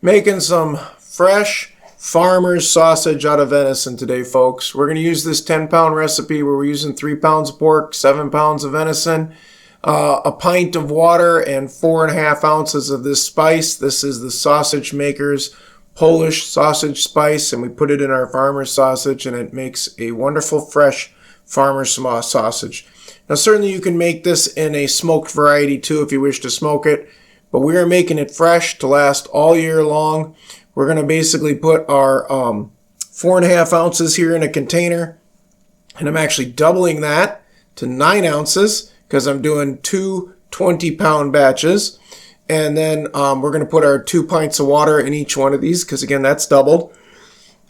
Making some fresh farmer's sausage out of venison today, folks. We're going to use this 10-pound recipe where we're using 3 pounds of pork, 7 pounds of venison, a pint of water, and 4.5 ounces of this spice. This is the sausage maker's Polish sausage spice, and we put it in our farmer's sausage, and it makes a wonderful fresh farmer's sausage. Now, certainly you can make this in a smoked variety too if you wish to smoke it, but we are making it fresh to last all year long. We're going to basically put our 4.5 ounces here in a container, and I'm actually doubling that to 9 ounces because I'm doing two 20-pound batches. And then we're going to put our 2 pints of water in each one of these because, again, that's doubled.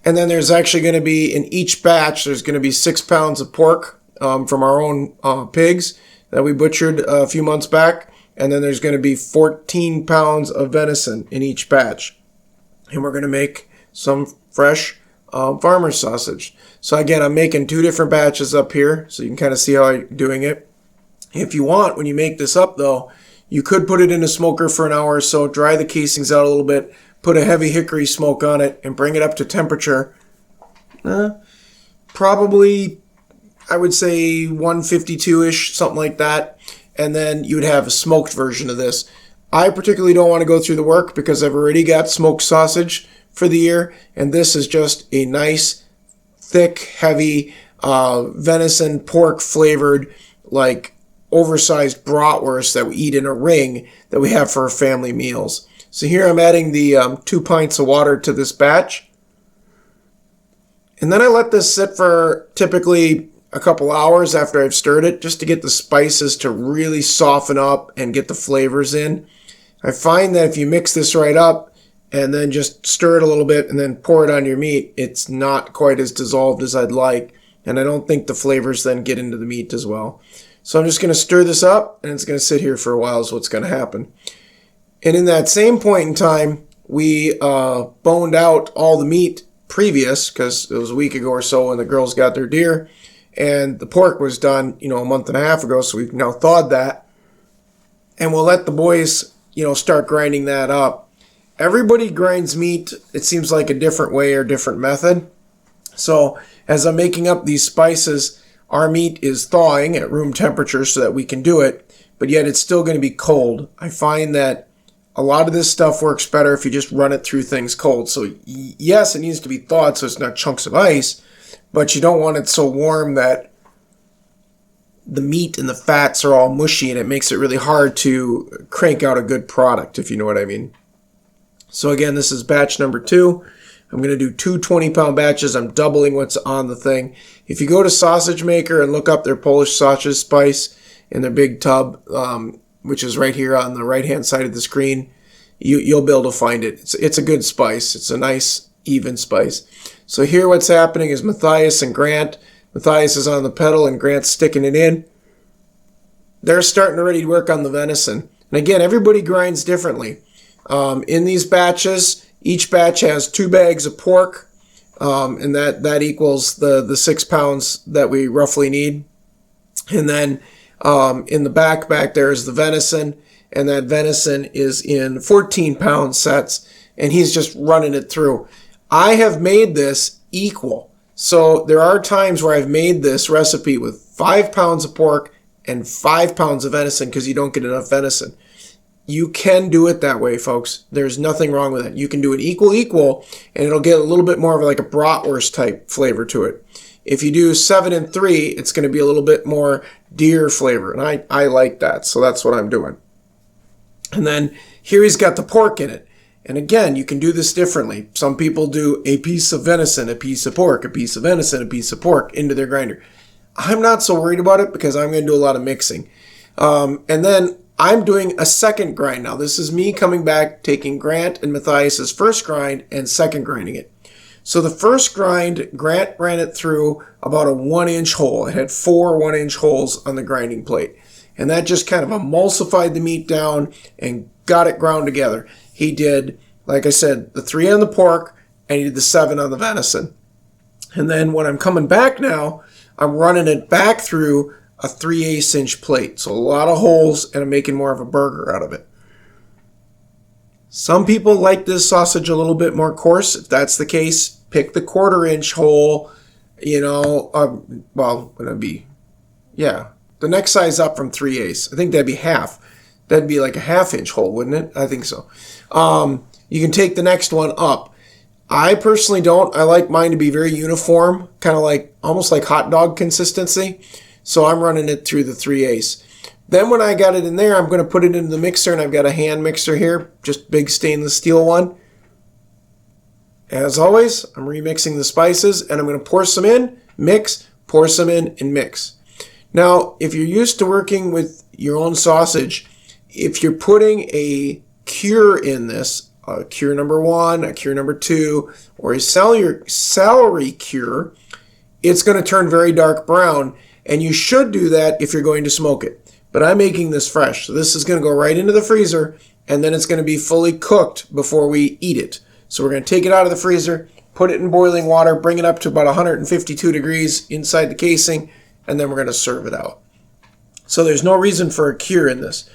And then there's actually going to be, in each batch, there's going to be 6 pounds of pork from our own pigs that we butchered a few months back. And then there's going to be 14 pounds of venison in each batch. And we're going to make some fresh farmer's sausage. So again, I'm making 2 different batches up here, so you can kind of see how I'm doing it. If you want, when you make this up, though, you could put it in a smoker for an hour or so, dry the casings out a little bit, put a heavy hickory smoke on it, and bring it up to temperature. Probably, I would say 152-ish, something like that. And then you would have a smoked version of this. I particularly don't want to go through the work because I've already got smoked sausage for the year, and this is just a nice, thick, heavy venison pork flavored, like oversized bratwurst that we eat in a ring that we have for our family meals. So here I'm adding the 2 pints of water to this batch, and then I let this sit for typically a couple hours after I've stirred it, just to get the spices to really soften up and get the flavors in. I find that if you mix this right up and then just stir it a little bit and then pour it on your meat, it's not quite as dissolved as I'd like, and I don't think the flavors then get into the meat as well. So I'm just going to stir this up, and it's going to sit here for a while is what's going to happen. And in that same point in time, we boned out all the meat previous, because it was a week ago or so when the girls got their deer, and the pork was done, a month and a half ago, so we've now thawed that. And we'll let the boys, start grinding that up. Everybody grinds meat, it seems like a different way or different method. So as I'm making up these spices, our meat is thawing at room temperature so that we can do it, but yet it's still going to be cold. I find that a lot of this stuff works better if you just run it through things cold. So yes, it needs to be thawed so it's not chunks of ice, but you don't want it so warm that the meat and the fats are all mushy and it makes it really hard to crank out a good product, if you know what I mean. So again, this is batch number 2. I'm going to do 2 20-pound batches. I'm doubling what's on the thing. If you go to Sausage Maker and look up their Polish sausage spice in their big tub, which is right here on the right-hand side of the screen, you'll be able to find it. It's a good spice. It's a nice, even spice. So here what's happening is Matthias and Grant. Matthias is on the pedal and Grant's sticking it in. They're starting already to work on the venison. And again, everybody grinds differently. In these batches, each batch has 2 bags of pork, and that equals the 6 pounds that we roughly need. And then in the back there is the venison, and that venison is in 14-pound sets, and he's just running it through. I have made this equal. So there are times where I've made this recipe with 5 pounds of pork and 5 pounds of venison because you don't get enough venison. You can do it that way, folks. There's nothing wrong with it. You can do it equal, and it'll get a little bit more of like a bratwurst type flavor to it. If you do 7 and 3, it's going to be a little bit more deer flavor, and I like that, so that's what I'm doing. And then here he's got the pork in it. And again, you can do this differently. Some people do a piece of venison, a piece of pork, a piece of venison, a piece of pork into their grinder. I'm not so worried about it because I'm going to do a lot of mixing. And then I'm doing a second grind now. This is me coming back, taking Grant and Matthias's first grind and second grinding it. So the first grind, Grant ran it through about a 1-inch hole. It had 4 1-inch holes on the grinding plate. And that just kind of emulsified the meat down and got it ground together. He did, like I said, the 3 on the pork, and he did the 7 on the venison. And then when I'm coming back now, I'm running it back through a 3/8 inch plate. So a lot of holes, and I'm making more of a burger out of it. Some people like this sausage a little bit more coarse. If that's the case, pick the 1/4-inch hole, well, would it be, yeah, the next size up from 3/8. I think that'd be half. That'd be like a 1/2-inch hole, wouldn't it? I think so. You can take the next one up. I personally don't. I like mine to be very uniform, kind of like, almost like hot dog consistency. So I'm running it through the 3/8. Then when I got it in there, I'm going to put it into the mixer, and I've got a hand mixer here, just big stainless steel one. As always, I'm remixing the spices, and I'm going to pour some in, mix, pour some in, and mix. Now, if you're used to working with your own sausage, if you're putting a cure in this, a cure number 1, a cure number 2, or a celery cure, it's going to turn very dark brown, and you should do that if you're going to smoke it. But I'm making this fresh, so this is going to go right into the freezer, and then it's going to be fully cooked before we eat it. So we're going to take it out of the freezer, put it in boiling water, bring it up to about 152 degrees inside the casing, and then we're going to serve it out. So there's no reason for a cure in this,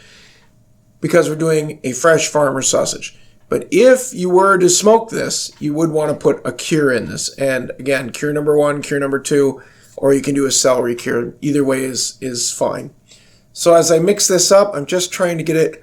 because we're doing a fresh farmer sausage. But if you were to smoke this, you would want to put a cure in this. And again, cure number 1, cure number 2, or you can do a celery cure. Either way is fine. So as I mix this up, I'm just trying to get it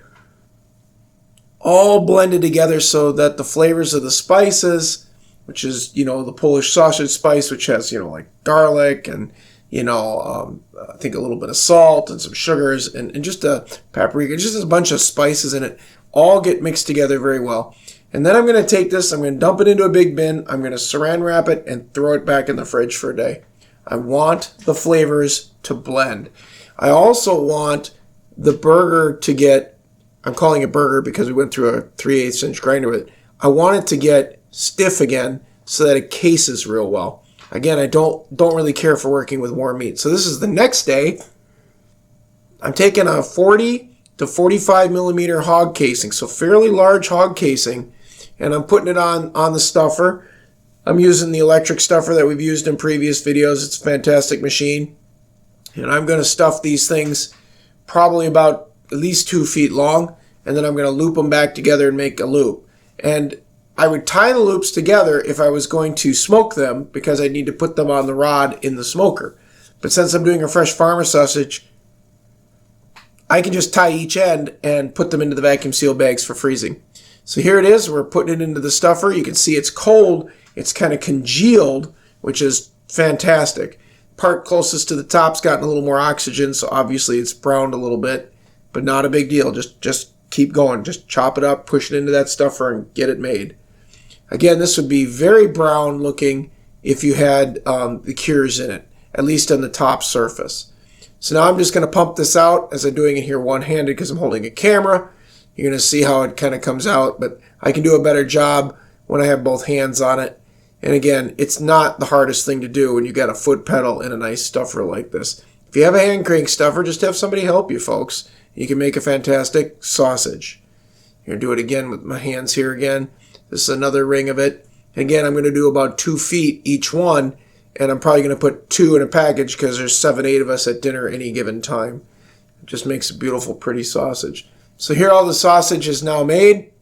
all blended together so that the flavors of the spices, which is, the Polish sausage spice, which has, like garlic and, I think a little bit of salt and some sugars and just a paprika, just a bunch of spices in it, all get mixed together very well. And then I'm going to take this, I'm going to dump it into a big bin, I'm going to saran wrap it and throw it back in the fridge for a day. I want the flavors to blend. I also want the burger to get, I'm calling it burger because we went through a 3/8 inch grinder with it. I want it to get stiff again so that it cases real well. Again, I don't really care for working with warm meat. So this is the next day. I'm taking a 40 to 45 millimeter hog casing, so fairly large hog casing, and I'm putting it on the stuffer. I'm using the electric stuffer that we've used in previous videos. It's a fantastic machine. And I'm going to stuff these things probably about at least 2 feet long, and then I'm going to loop them back together and make a loop. And I would tie the loops together if I was going to smoke them, because I need to put them on the rod in the smoker. But since I'm doing a fresh farmer sausage, I can just tie each end and put them into the vacuum seal bags for freezing. So here it is. We're putting it into the stuffer. You can see it's cold. It's kind of congealed, which is fantastic. Part closest to the top's gotten a little more oxygen, so obviously it's browned a little bit, but not a big deal. Just keep going. Just chop it up, push it into that stuffer, and get it made. Again, this would be very brown looking if you had the cures in it, at least on the top surface. So now I'm just going to pump this out as I'm doing it here one-handed because I'm holding a camera. You're going to see how it kind of comes out, but I can do a better job when I have both hands on it. And again, it's not the hardest thing to do when you got a foot pedal and a nice stuffer like this. If you have a hand crank stuffer, just have somebody help you, folks. You can make a fantastic sausage. Here, do it again with my hands here again. This is another ring of it. Again, I'm going to do about 2 feet each one, and I'm probably going to put 2 in a package because there's 7, 8 of us at dinner any given time. It just makes a beautiful, pretty sausage. So here all the sausage is now made,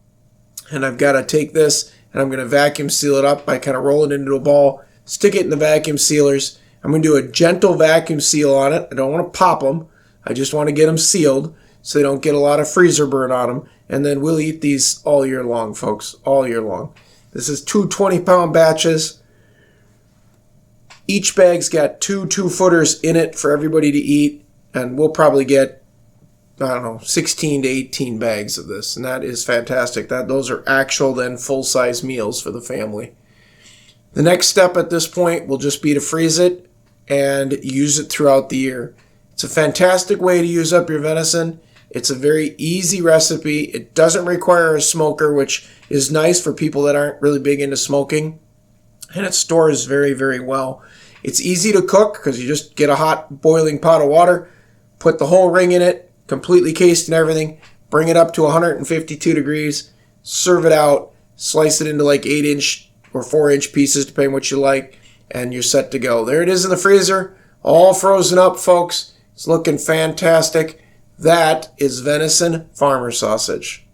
and I've got to take this and I'm going to vacuum seal it up by kind of rolling it into a ball, stick it in the vacuum sealers. I'm going to do a gentle vacuum seal on it. I don't want to pop them. I just want to get them sealed so they don't get a lot of freezer burn on them. And then we'll eat these all year long, folks, all year long. This is 2 20-pound batches. Each bag's got 2 2-footers in it for everybody to eat, and we'll probably get, 16 to 18 bags of this, and that is fantastic. Those are actual then full-size meals for the family. The next step at this point will just be to freeze it and use it throughout the year. It's a fantastic way to use up your venison. It's a very easy recipe. It doesn't require a smoker, which is nice for people that aren't really big into smoking, and it stores very, very well. It's easy to cook because you just get a hot boiling pot of water, put the whole ring in it, completely cased and everything, bring it up to 152 degrees, serve it out, slice it into like 8-inch or 4-inch pieces, depending on what you like, and you're set to go. There it is in the freezer, all frozen up, folks. It's looking fantastic. That is venison farmer sausage.